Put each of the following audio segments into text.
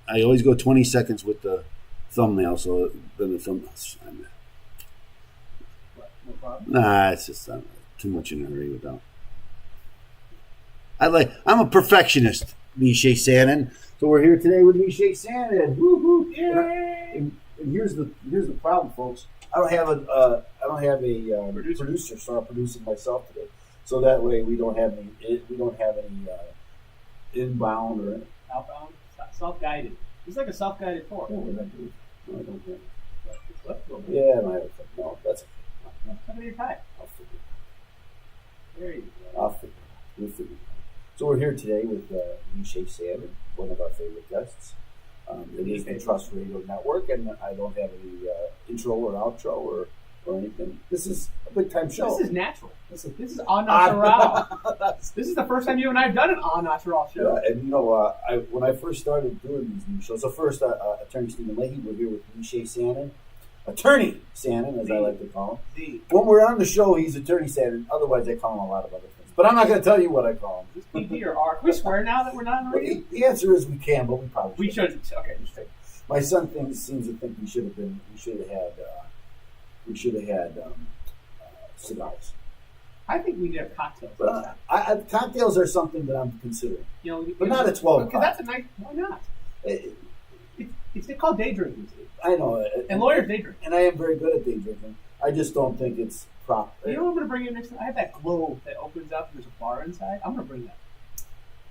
I always go 20 seconds with the thumbnail, so then the thumbnail. No problem. Nah, it's just too much in a hurry with that. I'm a perfectionist, Nishay Sanan. So we're here today with Nishay Sanan. Woo-hoo. Yay! And here's the problem, folks. I don't have a producer, so I'm producing myself today. So that way we don't have any inbound or Outbound, self-guided. It's like a self-guided tour. no, we're not doing. No, I don't. It's left over. Yeah, no, that's Come to your time. I'll figure it There you out. go. We'll figure it out. So we're here today with Nishay Sanan, one of our favorite guests. It is the Trust Radio Network, and I don't have any intro or outro or anything. This is a big time show. This is natural. This is au natural. This is the first time you and I have done an au natural show. Yeah, and when I first started doing these new shows, so first, Attorney Stephen Leahy, we're here with Nishay Sanan, Attorney Sanan, as I like to call him. When we're on the show, he's Attorney Sanan. Otherwise, I call him a lot of other things. But I'm not going to tell you what I call him. Is this PG or R? Can we swear now that we're not on the radio? The answer is we can, but we probably We should. Okay, just take. My son seems to think we should have had cigars. I think we need to have cocktails. But cocktails are something that I'm considering. But not at 12 Because that's a nice. Why not? It's called day drinking. I know. And lawyers day drink. And I am very good at day drinking. I just don't think it's proper. You know what I'm going to bring in next time? I have that globe that opens up and there's a bar inside. I'm going to bring that.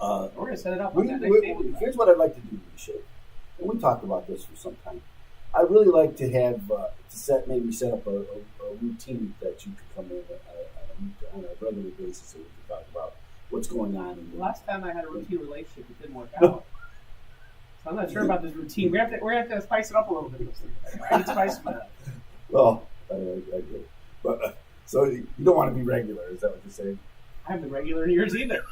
We're going to set it up on that next table. Here's what I'd like to do, Nishay. And we talked about this for some time. I'd really like to have set up a routine that you could come in on a regular basis and we could talk about what's going on. Last time I had a routine relationship, it didn't work out. So I'm not sure about this routine. We're gonna have to spice it up a little bit. I need spice for that. Well, I agree. But so you don't want to be regular, is that what you're saying? I haven't been regular in years either.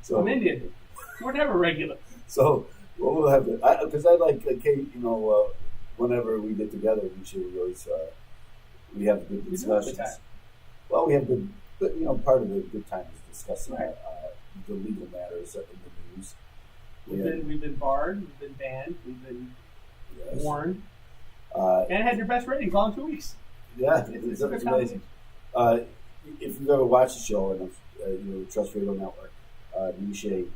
So I'm Indian. We're never regular. So what we'll have to, because I like, whenever we get together, we have good discussions. Well, we have good, part of the good time is discussing the legal matters in the news. We've been barred, we've been banned, we've been warned, and had your best ratings all in 2 weeks. Yeah, it's amazing. If you've ever watched the show on the Trust Radio Network, Nishay,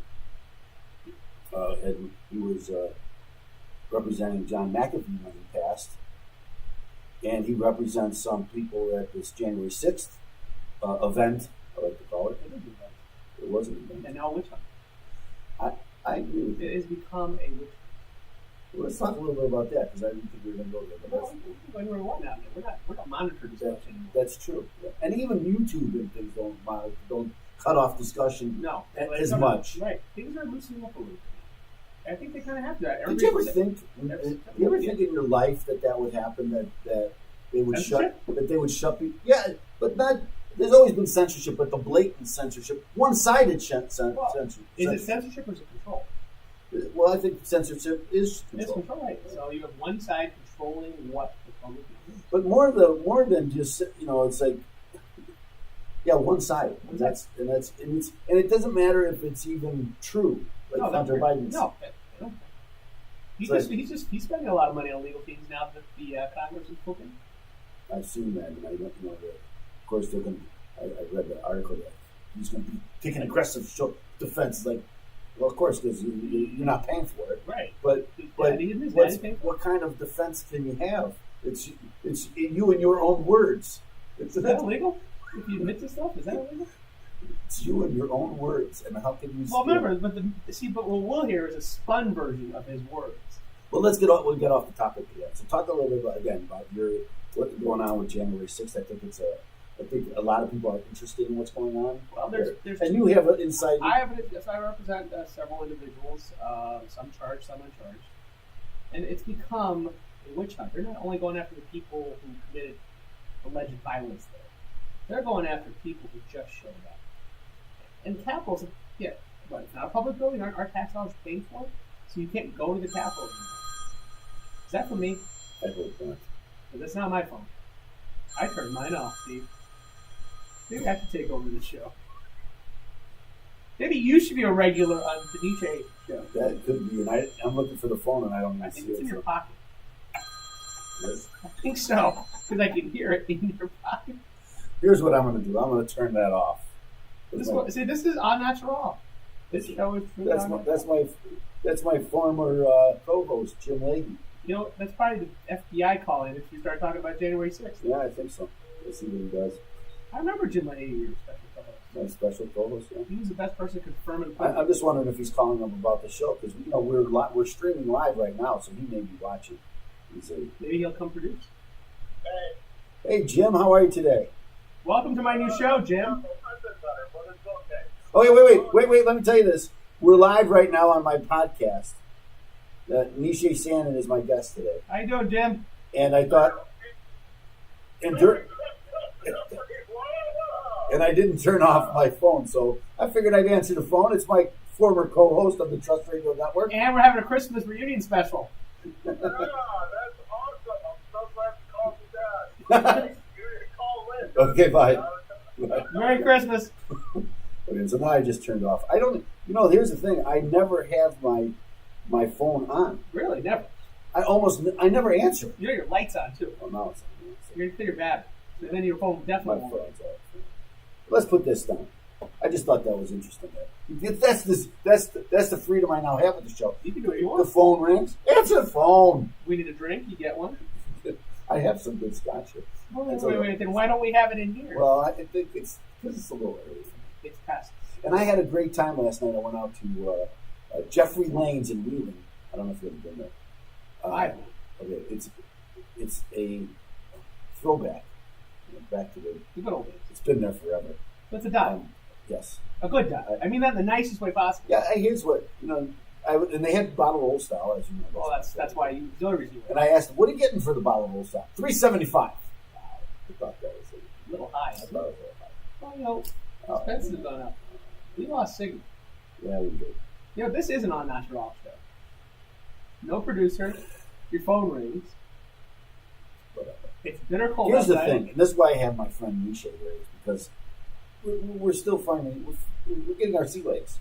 he was representing John McAfee when he passed, and he represents some people at this January 6th event, I like to call it. It was an event. And now witch hunt. I agree with you. It has become a witch hunt. Well, let's talk a little bit about that, because I didn't think we were going to go there. We're not monitoring discussion anymore. That's true. Yeah. And even YouTube and things don't cut off discussion as much. Right. Things are loosening up a little bit. I think they kind of have to. Did you ever think in your life that would happen, that they would shut people? Yeah, but not. There's always been censorship, but the blatant censorship, one-sided censorship. Is it censorship or is it control? Well, I think censorship is control. It's control, right? So you have one side controlling what the public can do. But more than just it's like, one side, and it doesn't matter if it's even true. Like Hunter Biden's. No. He's spending a lot of money on legal fees now that the Congress is cooking. I've seen that, and I don't know that. Of course, they're going. I read the article that he's going to be taking aggressive defense. Like, well, of course, because you're not paying for it, right? But what kind of defense can you have? It's you in your own words. Is that illegal? If you admit to stuff, is that illegal? It's you in your own words, and how can you? Well, remember, but what we'll hear is a spun version of his words. Well, let's get off. We'll get off the topic again. So, talk a little bit about what's going on with January 6th. I think a lot of people are interested in what's going on. Well, there's and you have an insight. I represent several individuals, some charged, some uncharged, and it's become a witch hunt. They're not only going after the people who committed alleged violence there; they're going after people who just showed up. And Capitol's, it's not a public building. Our tax dollars paying for it, so you can't go to the Capitol anymore. Is that for me? I hope not. But that's not my phone. I turned mine off, Steve. Maybe I have to take over this show. Maybe you should be a regular on the Nishay Yeah. That could be. And I'm looking for the phone, and I don't I even think see it's it. in your pocket. Yes. I think so, because I can hear it in your pocket. Here's what I'm going to do. I'm going to turn that off. This is unnatural. This show is truly unnatural. That's my former co-host, Jim Leahy. You know, that's probably the FBI calling if you start talking about January 6th. Yeah, I think so. Let's see what he does. I remember Jim Leahy, your special co-host. My special co-host, yeah. He was the best person to confirm and I'm just wondering if he's calling them about the show, because we're streaming live right now, so he may be watching. Maybe he'll come produce. Hey, Jim, how are you today? Welcome to my new show, Jim. Oh, wait, let me tell you this. We're live right now on my podcast. Nishay Sanan is my guest today. How you doing, Jim? And I thought... And I didn't turn off my phone, so I figured I'd answer the phone. It's my former co-host of the Trust Radio Network. And we're having a Christmas reunion special. Yeah, that's awesome. I'm so glad you called me back. You didn't call in. Okay, bye. Merry Christmas. Okay, so now I just turned off. I don't... here's the thing. I never have my phone on. Really? Never? I never answer. You know your light's on, too. Oh, no, it's on. You're clear bad. And then your phone definitely My won't. phone's off. Let's put this down. I just thought that was interesting. That's the freedom I now have with the show. You can do what you The want. phone rings. Answer the phone. We need a drink. You get one. I have some good scotch here. Wait. Then why don't we have it in here? Well, I think it's because it's a little early. It's past. And I had a great time last night. I went out to Jeffrey Lane's in Wheeling. I don't know if you've ever been there. I have. Okay, it's a throwback. Back to The good old days. it's been there forever. It's a dive. Yes. A good dive. I mean that in the nicest way possible. Yeah, here's what, and they had bottle old style, as you know. Well, that's why you the only reason you And I asked them, what are you getting for the bottle old style? $3.75. Wow. I thought that was a little high. I thought it was a little high. Well, expenses have gone up. We lost signal. Yeah, we did. This is an unnatural show. No producer. Your phone rings. Whatever. It's bitter cold Here's outside. the thing, and this is why I have my friend Nishay here, is because we're still finding, we're getting our sea legs.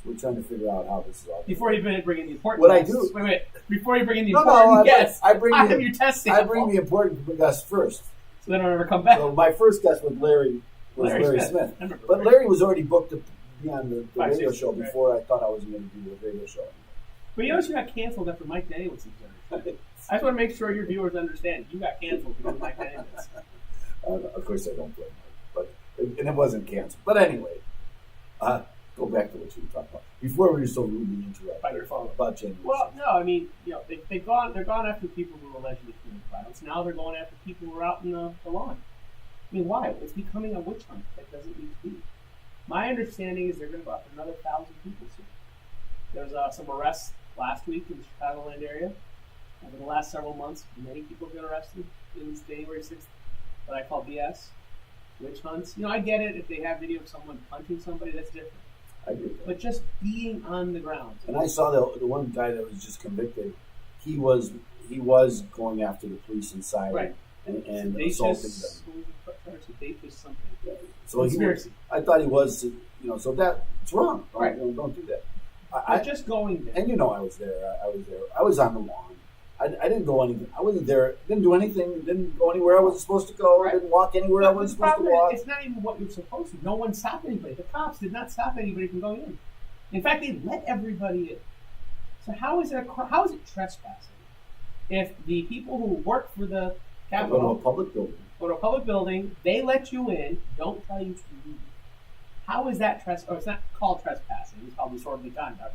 So we're trying to figure out how this is all. Before you bring in the important What I guests. do- Wait. Before you bring in the No, important guests, I bring have the, your test I sample. bring the important guest first. So they don't ever come back. So my first guest was Larry Smith. I remember But Larry was already booked to be on the radio 560, show right. before I thought I was going to do the radio show. But you notice you got canceled after Mike Daniels was there. I just want to make sure your viewers understand you got canceled because of Mike Daniels. Of course, I don't blame Mike, and it wasn't canceled. But anyway, go back to what you were talking about before we were so rudely interrupted By your phone. about January. Well, no, I mean, they're gone after people who allegedly committed violence. Now they're going after people who are out in the lawn. I mean, why? It's becoming a witch hunt that doesn't need to be. My understanding is they're going to go after another 1,000 people soon. There's some arrests last week in the Chicagoland area. Over the last several months, many people have been arrested in this January 6th, what I call BS, witch hunts. I get it. If they have video of someone punching somebody, that's different. I agree with that. But just being on the ground. And I saw the one guy that was just convicted. He was going after the police inside Right. and assaulting them. Sedacious something. So Conspiracy. I thought he was, so that's wrong. Right. Don't do that. But just going there. And I was there. I was on the lawn. I didn't go anything. I wasn't there. Didn't do anything. Didn't go anywhere I wasn't supposed to go. Right. Didn't walk anywhere I wasn't supposed to walk. It's not even what you're supposed to. No one stopped anybody. The cops did not stop anybody from going in. In fact, they let everybody in. So how is it trespassing if the people who work for the Capitol Go to a public building. they let you in, don't tell you to leave? How is that it's not called trespassing. It's called disorderly conduct.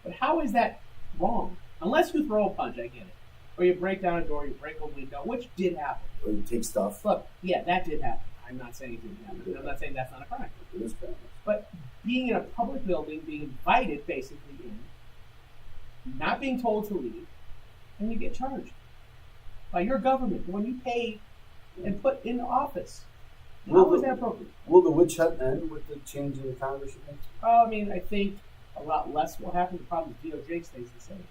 But how is that wrong? Unless you throw a punch, I get it. Or you break down a door, you break a window, which did happen. Or you take stuff. Look, yeah, that did happen. I'm not saying it didn't happen. I'm not saying that's not a crime. It is crime. But being in a public building, being invited basically in, not being told to leave, and you get charged by your government, the one you pay and put in office. How is that appropriate? Will the witch hunt end with the change in the Congress, you think? I mean, I think a lot less will happen. The problem is DOJ stays the same.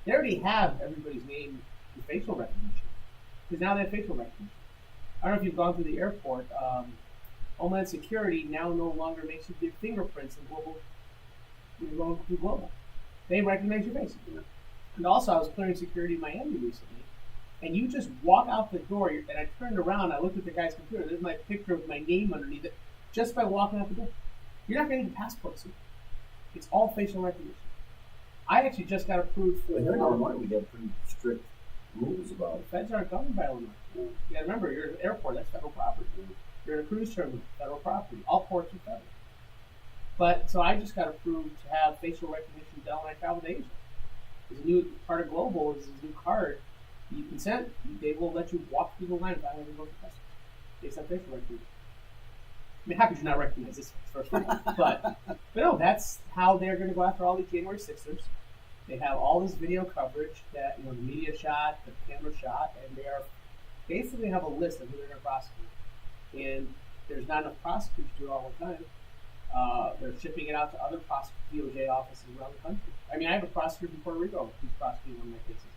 They already have everybody's name with facial recognition. Because now they have facial recognition. I don't know if you've gone through the airport. Homeland Security now no longer makes you give fingerprints in global. You're going through global. They recognize your face. And also, I was clearing security in Miami recently, and you just walk out the door, and I turned around, I looked at the guy's computer, there's my picture with my name underneath it, just by walking out the door. You're not going to need a passport soon. It's all facial recognition. I actually just got approved for... But here in Illinois, we have pretty strict rules about The feds aren't governed by Illinois. You got to remember, you're at an airport, that's federal property. You're in a cruise terminal, federal property. All ports are federal. But, so I just got approved to have facial recognition done when I travel to Asia. There's a new part of Global is this new card. You consent, they will let you walk through the line without having to go to customs. Based on facial recognition. I mean, how could you not recognize this first of all? But no, that's how they're going to go after all these January 6ers. They have all this video coverage that, the media shot, the camera shot, and they are basically have a list of who they're going to prosecute. And there's not enough prosecutors to do it all the time. They're shipping it out to other DOJ offices around the country. I mean, I have a prosecutor in Puerto Rico who's prosecuting one of my cases,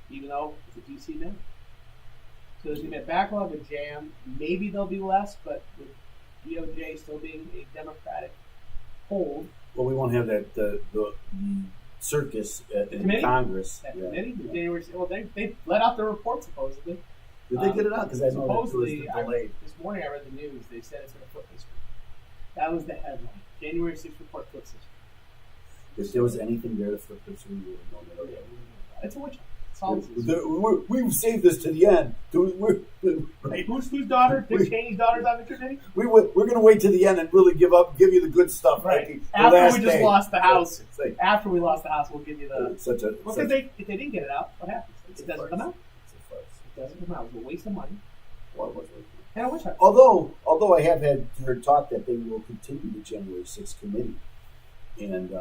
even though it's a DC man. So there's going to be a backlog, a jam. Maybe there'll be less, but with DOJ still being a Democratic hold. Well, we won't have that the circus in committee? Congress. That committee, January. Well, they let out the report supposedly. Did they get it out? Because I know supposedly, that it was delayed. this morning I read the news. They said it's going to flip history. That was the headline. January 6th report flips history. If there was anything there to flip history, we would have known that. It's a witch hunt. It's all We've saved this to the end. Right. Whose daughter? Dick Cheney's daughter's on the committee? We're going to wait to the end and really give you the good stuff. Right. The After we just lost the House. Like, After we lost the House, we'll give you the... If they didn't get it out, what happens? It doesn't come out. It doesn't come out. It's a waste of money. Well, it was a waste. And a witch hunt. Although I have heard talk that they will continue the January 6th committee and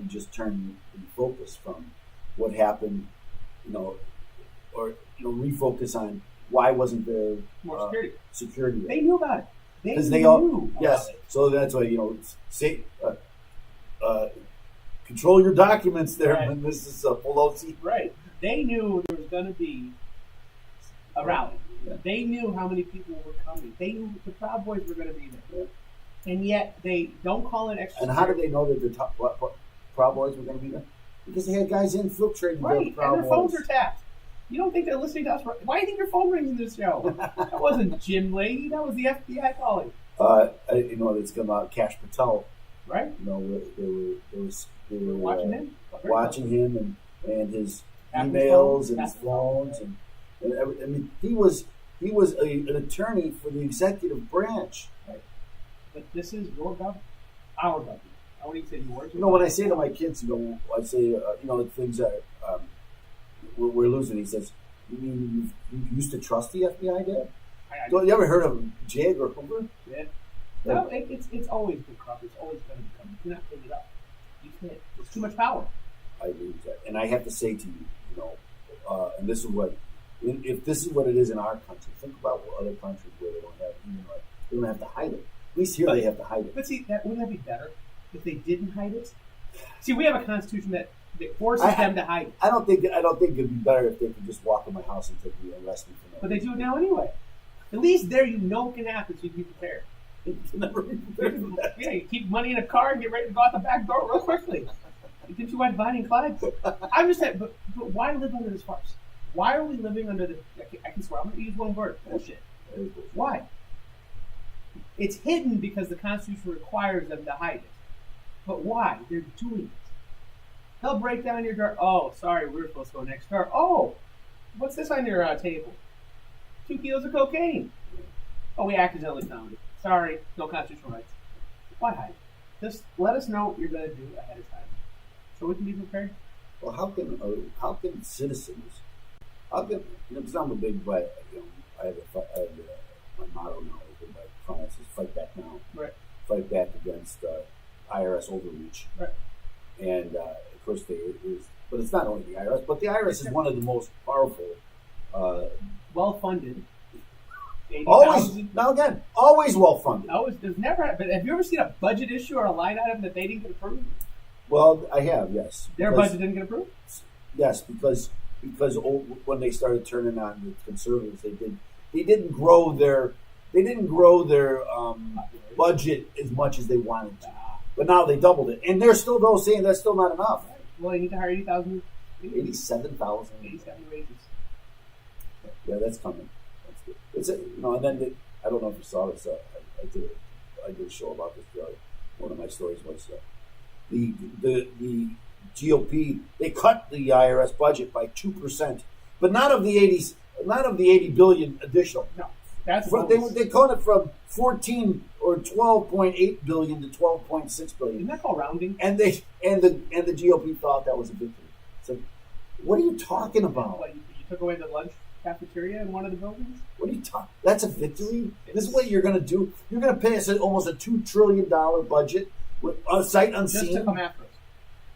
just turn the focus from what happened, or refocus on why wasn't there more security. They knew about it. Because they all yes. So that's why say control your documents there, right. when this is Pelosi. Right. They knew there was going to be a rally. Yeah. They knew how many people were coming. They knew the Proud Boys were going to be there. Yeah. And yet they don't call it extra. And how did they know that the Proud Boys were going to be there? Because they had guys infiltrating right. the Proud Boys. And their phones are tapped. You don't think they're listening to us? Why do you think your phone rings in this show? That wasn't Jim Leahy. That was the FBI calling. It's come out. Cash Patel. Right. They were watching him and his emails and his phones and I mean he was an attorney for the executive branch. Right. But this is your government, our government. I wouldn't even say yours. When I say to my kids, I say things that we're losing. He says, "You mean you used to trust the FBI, Dad? You ever heard of Jag or Hoover?" Yeah. No, it's always been corrupt. It's always going to become. You cannot clean it up. You can't. It's too much power. I agree with that, and I have to say to you, and this is what, if this is what it is in our country, think about what other countries where they don't have they don't have to hide it. At least here they have to hide it. But see, wouldn't that be better if they didn't hide it? See, we have a constitution that forces them to hide it. I don't think it'd be better if they could just walk in my house and take me and arrest me for that. But they do it now anyway. At least there you know it can happen, so you can be prepared. You can never be prepared for that. Yeah, you keep money in a car and get ready to go out the back door real quickly. Didn't you watch Bonnie and Clyde? I'm just saying, but why live under this farce? Why are we living under the? I can swear, I'm going to use one word. Bullshit. Why? It's hidden because the Constitution requires them to hide it. But why? They're doing it. They'll break down your door. Oh, sorry, we were supposed to go next door. Oh, what's this on your table? 2 kilos of cocaine. Oh, we accidentally found it. Sorry, no constitutional rights. Why hide? Just let us know what you're going to do ahead of time, so we can be prepared. Well, how can citizens? Because I'm a big, I have my motto now is my clients is fight back now. Right. Fight back against IRS overreach. Right. And of course, but it's not only the IRS, but the IRS is one of the most powerful, well-funded. Always well-funded. There's never. But have you ever seen a budget issue or a line item that they didn't get approved? Well, I have, yes. Their budget didn't get approved. Yes, because when they started turning on the conservatives, they didn't grow their budget as much as they wanted to. But now they doubled it, and they're still saying that's still not enough. Well, you need to hire 80,000. 87,000. 87 wages. Yeah, that's coming. That's good. It's and then I don't know if you saw this. I did a show about this. One of my stories was the GOP. They cut the IRS budget by 2%, but not of the 80 billion additional. No, that's they cut it from 14 or 12.8 billion to 12.6 billion. Isn't that called rounding? And the GOP thought that was a victory. So, what are you talking about? What, you took away the lunch cafeteria in one of the buildings? What are you talking? That's a victory. This is what you're going to do. You're going to pay us almost a $2 trillion budget with sight unseen. Just to come after us.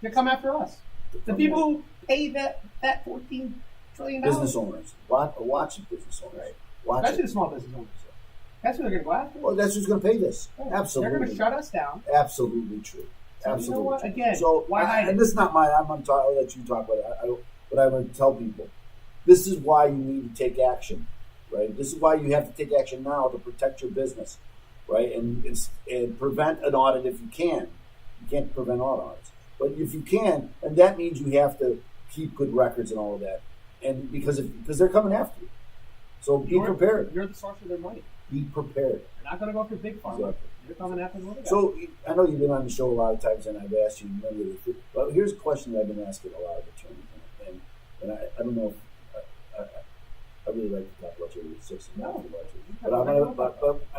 To come after us. The people who pay that $14 trillion. Business owners. Watch it, business owners. Right. Watch Especially it. the small business owners. That's who they're going to go after. Well, that's who's going to pay this. Right. Absolutely. They're going to shut us down. Absolutely true. So Absolutely. you know what? True. Again, so, why hide and it? this is not my. I'll let you talk about it. But I would tell people, this is why you need to take action, right? This is why you have to take action now to protect your business, right? And prevent an audit if you can. You can't prevent audits, but if you can, and that means you have to keep good records and all of that, and because they're coming after you, so be prepared. You're the source of their money. Be prepared. They're not going to go after big pharma. Exactly. They're coming after the little guy. So I know you've been on the show a lot of times, and I've asked you many of the things. But here's a question that I've been asking a lot of attorneys, and I don't know if I really like to talk about your 6 and No. but I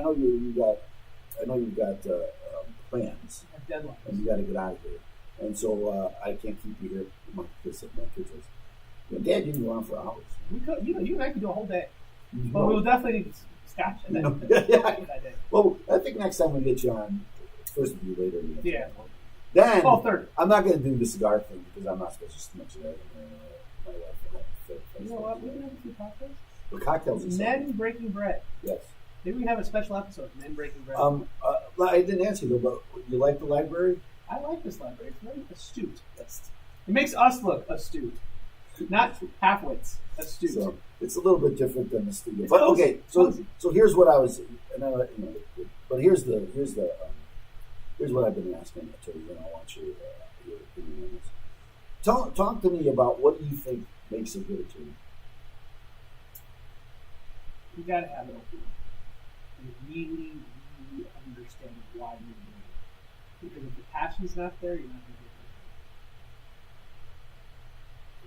know you've got plans, Deadlines. and you got to get out of here, and so I can't keep you here. My kids your dad didn't go on for hours. We could, you and I could do a whole day, You but know? we will definitely need scotch in that day. Well, I think next time we get you on, first of you later. Yeah. Then 12:30. I'm not going to do the cigar thing because I'm not supposed to smoke cigar. My wife. You know what? We can have a few cocktails. The cocktails are Men breaking bread. Yes. Maybe we have a special episode. Men breaking bread. I didn't ask you though, but you like the library? I like this library. It's very astute. It makes us look astute, not half-wits. Astute. So it's a little bit different than the studio. It's But cozy. okay, so here's what I was, and I, but here's what I've been asking Attorney, and I want your opinion on this. Talk to me about what you think makes a good attorney. You got to have it open. You really, really understand why you're doing it. Because if the passion's not there, you're not going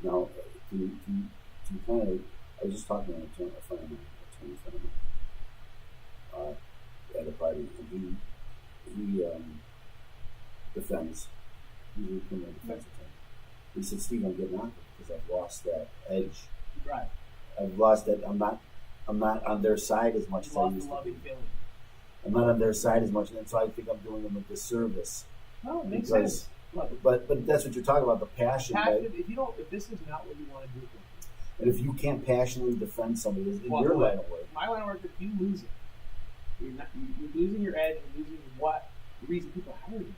to do it. Now, to kind of, I was just talking to a friend of mine, Attorney Sanan, at a party, and he defends. He's a criminal defense attorney. He said, "Steve, I'm getting out of it because I've lost that edge. Right. I've lost that. I'm not on their side as much as I used to be. I'm not on their side as much, and so I think I'm doing them a disservice." No, it makes sense. Look, but that's what you're talking about, the passion. if this is not what you want to do, and if you can't passionately defend somebody in your line of work, my line of work, if you lose it, you're losing your edge. You're losing the reason people hire you.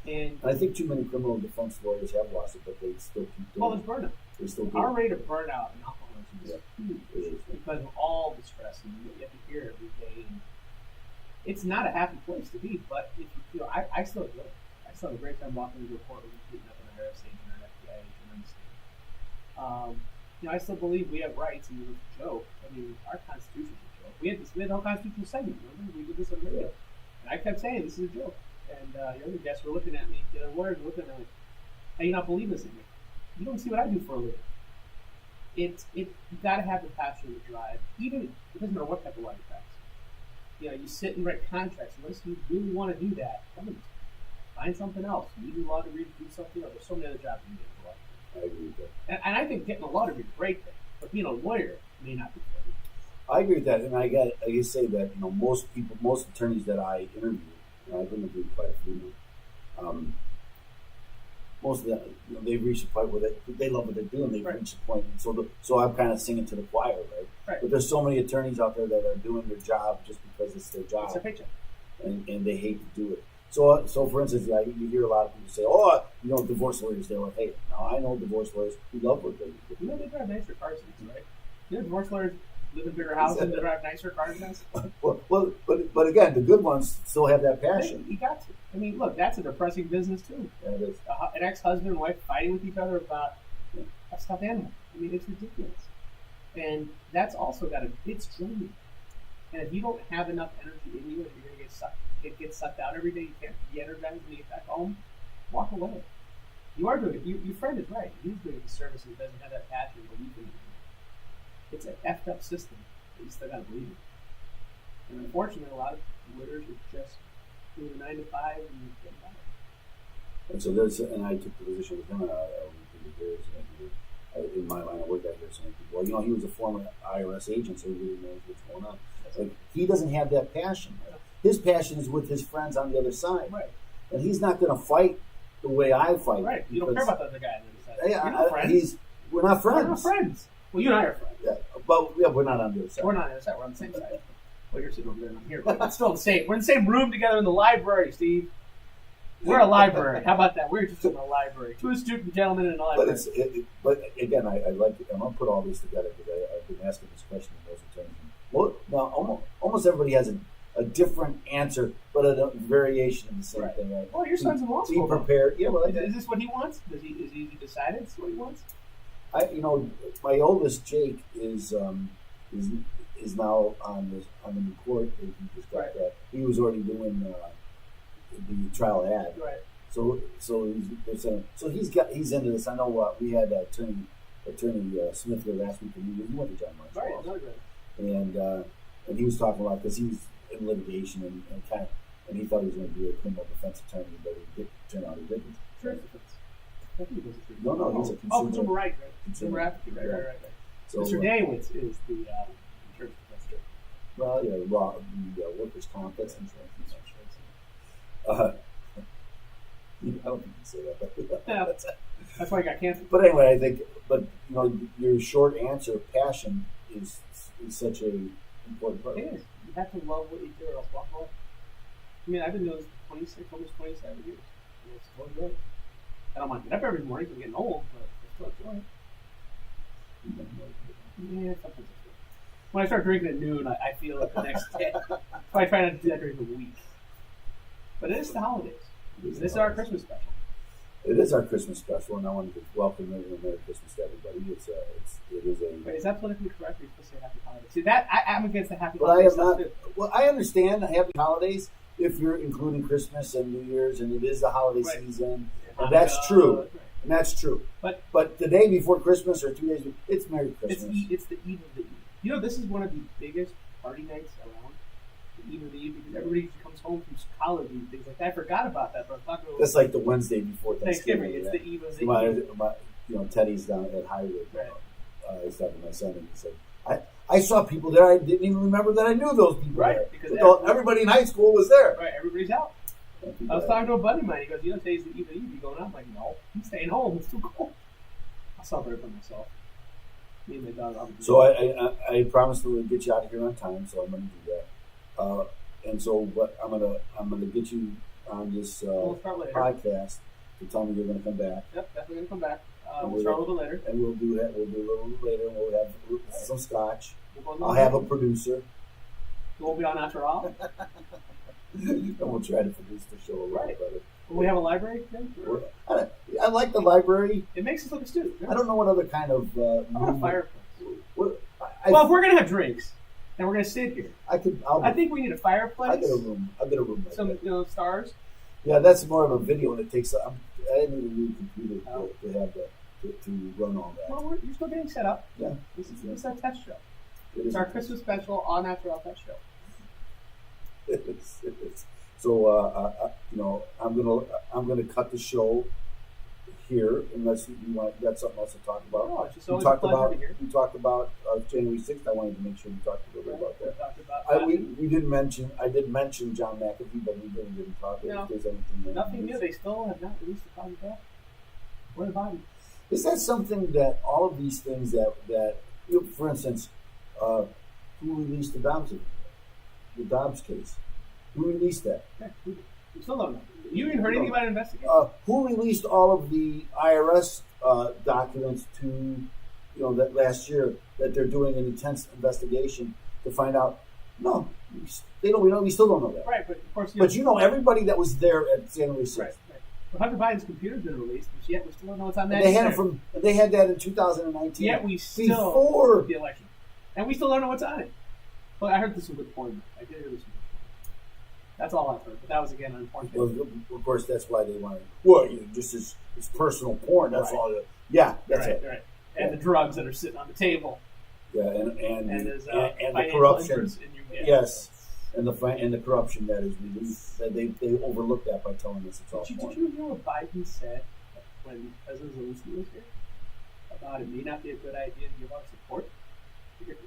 And I think too many criminal defense lawyers have lost it, but they still keep doing there's burnout. They still do. Our rate of burnout in alcoholism is huge it is. because of all the stress and what you have to hear every day. And it's not a happy place to be, but if you feel, I still do it. I still have a great time walking into a courtroom, beating up an IRS agent or an FBI agent or I still believe we have rights, and it's a joke. I mean, our Constitution's a joke. We had the whole constitutional segment. Remember, we did this on radio, and I kept saying this is a joke. And the other guests were looking at me. The lawyers were looking at me like, "Hey, you not believe this in me? You don't see what I do for a living." You got to have the passion to drive. Even it doesn't matter what type of law you practice. You sit and write contracts. Unless you really want to do that, find something else. You do law degree to do something else. There's so many other jobs you can get in law. I agree with that. And I think getting a law degree is a great thing, but being a lawyer may not be good. I agree with that, and I say that most attorneys that I interview, and I've interviewed quite a few now, most of them, they've reached a point where they love what they're doing. They've reached a point, and so I'm kind of singing to the choir, right? But there's so many attorneys out there that are doing their job just because it's their job, it's a paycheck, and they hate to do it. So for instance, you hear a lot of people say, "Oh, divorce lawyers, they love hate." Now I know divorce lawyers who love what they do. they drive nicer cars, right? Divorce lawyers live in bigger houses and drive nicer cars than us. But again, the good ones still have that passion. You got to. I mean, look, that's a depressing business too. Yeah, it is. An ex-husband and wife fighting with each other about a stuffed animal. I mean, it's ridiculous. And that's also it's draining. And if you don't have enough energy in you, and you're going to get sucked out every day, you can't be energized when you get back home, walk away. You are doing it. Your friend is right. He's doing a service and doesn't have that passion, but you can. It's an effed up system. You still got to believe it. And unfortunately, a lot of lawyers are just doing a 9 to 5 and getting by. And so and I took the position with him years. In my line of work, I hear some people, well, he was a former IRS agent, so he really knows what's going on. Like, he doesn't have that passion. His passion is with his friends on the other side. Right. And he's not going to fight the way I fight. Right. You don't care about the other guy on the other side. Yeah, You're not friends. We're not friends. We're not friends. Well, you and I are friends. Yeah, but we're not on the other side. We're not on the other side. We're on the same side. Well, you're sitting over there and I'm here. But it's still the same. We're in the same room together in the library, Steve. We're a library. How about that? We're just in a library. Two student gentlemen in a library. But again, I like it. I'm going to put all this together because I've been asking this question in those attorneys. Well, now, almost everybody has a different answer, but a variation of the same thing. Right? Well, your son's in law school. Be prepared. Yeah, well, is this what he wants? Is he decided this is what he wants? My oldest Jake is now on the new court. He just got that. He was already doing the trial ad. Right. So he's into this. I know we had Attorney Smith here last week, and he went to John Marshall. Right. And he was talking about because he's in litigation and he thought he was going to be a criminal defense attorney, but it turned out he didn't. Sure. No, he's a consumer. Consumer right. Consumer advocate. Right. So, Mr. Daywitz is the insurance investor. Well, yeah, the workers' comp. That's insurance. I don't think you can say that. But yeah, that's why I got canceled. But anyway, I think, your short answer, passion, is such a important part. It is. You have to love what you do, or else walk away. I mean, I've been doing this for 26, almost 27 years. And it's still good. I don't mind getting up every morning because I'm getting old, but it's still enjoy it. Yeah, sometimes I feel. When I start drinking at noon, I feel like the next day. So I try not to do that during the week. But it is the holidays. This is our Christmas special. It is our Christmas special, and I want to welcome everyone Merry Christmas to everybody. It is a. Wait, is that politically correct? Or are you supposed to say Happy Holidays? See, that I'm against the Happy Holidays. Well, I understand the Happy Holidays if you're including Christmas and New Year's, and it is the holiday season, and that's true. And that's true. But the day before Christmas or 2 days, it's Merry Christmas. It's the eve of the eve. This is one of the biggest party nights around. The eve of the eve, because everybody comes home from college and things like that. I forgot about that, but I'm talking about. That's like the Wednesday before Thanksgiving. It's the eve of the eve. Teddy's down at Highwood. Right. I was talking to my son, and he said, I saw people there. I didn't even remember that I knew those people. Right, there. Because everybody in high school was there. Right, everybody's out. I was talking to a buddy of mine. He goes, today's the eve of the eve. You going out? I'm like, no, I'm staying home. It's too cold. I'll celebrate for myself. Me and my dog. So I promised to get you out of here on time, so I'm going to do that. And so, but I'm gonna get you on this podcast to tell me you're going to come back. Yep, definitely going to come back. We'll start a little later. And we'll do that. We'll do a little later. And we'll have some scotch. I'll have a producer. You won't be on Natural. And we'll try to produce the show a little better. Will we have a library then? I like the library. It makes us look astute. I don't know what other kind of. How about a fireplace? Well, if we're going to have drinks and we're going to sit here, I think we need a fireplace. I'll get a room. Like some that. Stars. Yeah, that's more of a video, and it takes. I need a new computer to have that to run all that. Well, you're still getting set up. Yeah, this is our test show. It's our Christmas special all natural test show. It is. So I'm gonna cut the show here unless you got something else to talk about. No, it's just always a pleasure to hear. We talked about January 6th. I wanted to make sure we talked a little bit about that. We talked about we didn't mention. I did mention John McAfee, but we really didn't talk. No, if there's anything. Nothing new. They still have not released the body back. Where the body? Is that something that all of these things that for instance, who released the Dobbs case? Who released that? Yeah, we still don't know. You even heard anything about an investigation? Who released all of the IRS documents to that last year that they're doing an intense investigation to find out. No, they don't. We still don't know that. Right, but of course, everybody that was there at January 6th. Right. Well, Hunter Biden's computer's been released, but yet we still don't know what's on that. They had that in 2019. Yet we still before the election, and we still don't know what's on it. Well, I heard this was a good point. I did hear this was a good point. That's all I've heard, but that was again on porn. Well, of course, that's why they wanted. Well, just as personal porn. That's all. That's it. Right. And the drugs that are sitting on the table. Yeah, and the corruption. Yes, and the corruption that is released. That they overlooked that by telling us it's all porn. Did you hear what Biden said when President Zelensky was here about it may not be a good idea to give our support?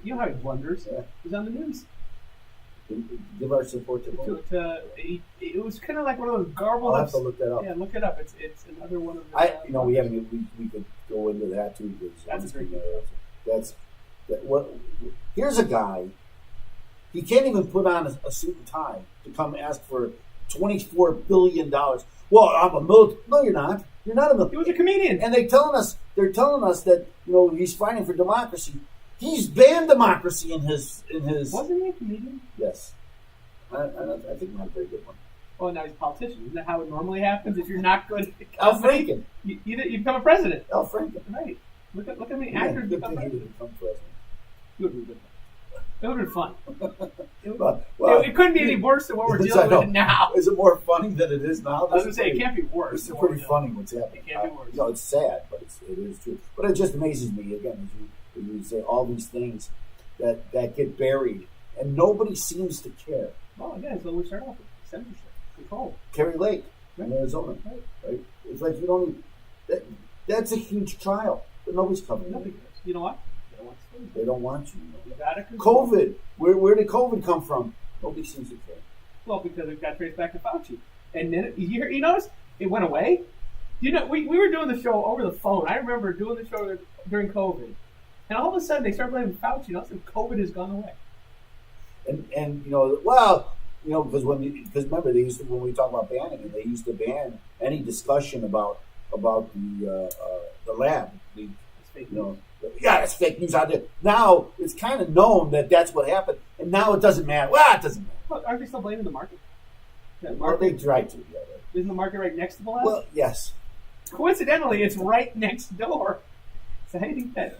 You know how he blunders? Yeah. He's on the news. Give our support to it was kind of like one of those garbled. I'll have to look that up. Yeah, look it up. It's another one of the. We could go into that too. That's a great. Here's a guy. He can't even put on a suit and tie to come ask for $24 billion. Well, I'm a military. No, you're not. You're not a military. He was a comedian, and they're telling us that he's fighting for democracy. He's banned democracy in his. Wasn't he a comedian? Yes, I think not a very good one. Oh, now he's a politician. Isn't that how it normally happens? If you're not good, Al Franken, you become a president. Al Franken, right? Look at me, actors become president. It would be good. It would have been fun. It couldn't be any worse than what we're dealing with now. Is it more funny than it is now? I was going to say, it can't be worse. It's pretty funny what's happening. It can't be worse. It's sad, but it is true. But it just amazes me, again, as you say, all these things that get buried, and nobody seems to care. Well, again, so we start off with censorship, control. Kerry Lake in Arizona, right? It's like you don't even, that's a huge trial, but nobody's covering it. Nobody cares. You know what? They don't want you. You gotta control. COVID. Where did COVID come from? Nobody seems to care. Well, because it got traced back to Fauci. And then you notice it went away. We were doing the show over the phone. I remember doing the show during COVID. And all of a sudden they started blaming Fauci. And all of a sudden COVID has gone away. And because remember when we talk about banning it, they used to ban any discussion about the lab. It's fake news. It's fake news out there. Now it's kind of known that that's what happened, and now it doesn't matter. Well, it doesn't matter. Well, aren't they still blaming the market? Well, they tried to. Yeah, right. Isn't the market right next to the lab? Well, yes. Coincidentally, it's right next door. So how do you think that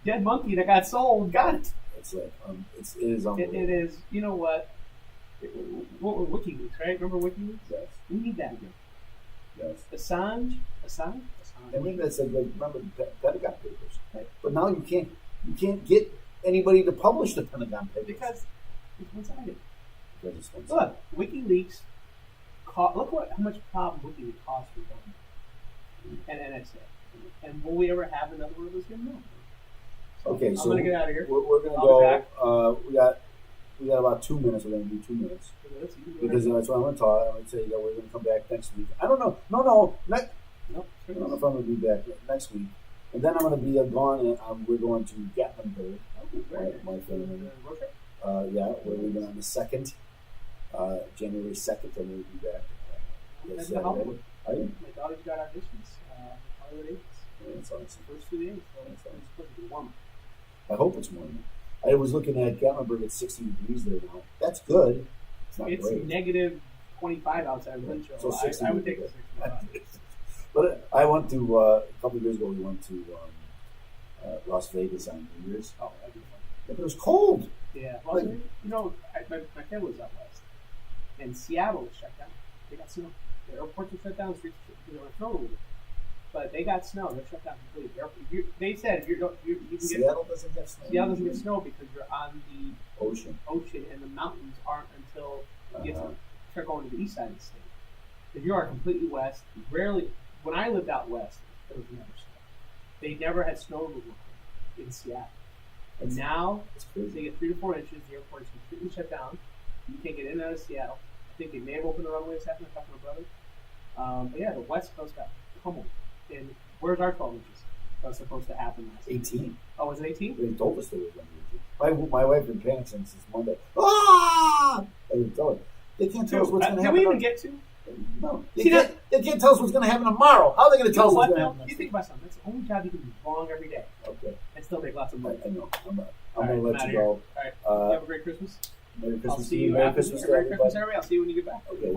dead monkey that got sold got it? It's like it is unbelievable. It is. You know what? What were WikiLeaks, right? Remember WikiLeaks? Yes. We need that again. Yes. Assange. I mean, that's remember the Pentagon Papers, right? But now you can't get anybody to publish the Pentagon Papers because it's one-sided. Look, WikiLeaks. Look how much problem WikiLeaks cost for government and NSA. And will we ever have another one of those again? No. Okay, I'm going to get out of here. We're going to go. We got about 2 minutes. We're going to do 2 minutes because that's what I'm going to talk. I'm going to say that we're going to come back next week. I don't know. No. I don't know if I'm going to be back next week. And then I'm going to be gone, and we're going to Gatlinburg. My family. We're leaving on the 2nd, January 2nd, and we'll be back. That's my daughter's got auditions. That's awesome. First 2 days. So it's supposed to be warmer. I hope it's warmer. I was looking at Gatlinburg at 60 degrees there now. That's good. It's great. Negative 25 outside wind chill. So 60 I would take a 65. But I went to a couple of years ago. We went to Las Vegas on New Year's. Oh, that'd be fun. But it was cold. Yeah, well, my family was out west, and Seattle was shut down. They got snow. The airports were shut down. The streets were snowing with it, but they got snow. They're shut down completely. They said you can get Seattle doesn't have snow. Seattle doesn't get snow because you're on the ocean, and the mountains aren't until you start going to the east side of the state. If you are completely west, rarely. When I lived out west, there was never snow. They never had snow in Seattle. And now they get 3 to 4 inches. The airport is completely shut down. You can't get in and out of Seattle. I think they may have opened the runway this afternoon. Talking to my brother. But yeah, the West Coast got pummeled. And where's our 12 inches? That was supposed to happen last 18. Oh, was it 18? They told us they were going to be 18. My wife been panicking since Monday. Ah! They can't tell us what's going to happen. Did we even get to? No, See, they can't tell us what's going to happen tomorrow. How are they going to tell us what's going to happen? You think about something. That's the only job you can be wrong every day Okay, and still make lots of money. I know. I'm going All to right, let I'm you outta go. All right. You have a great Christmas. Merry I'll Christmas see to you. you Merry after Christmas to Merry everybody. Christmas, everybody. I'll see you when you get back. Okay.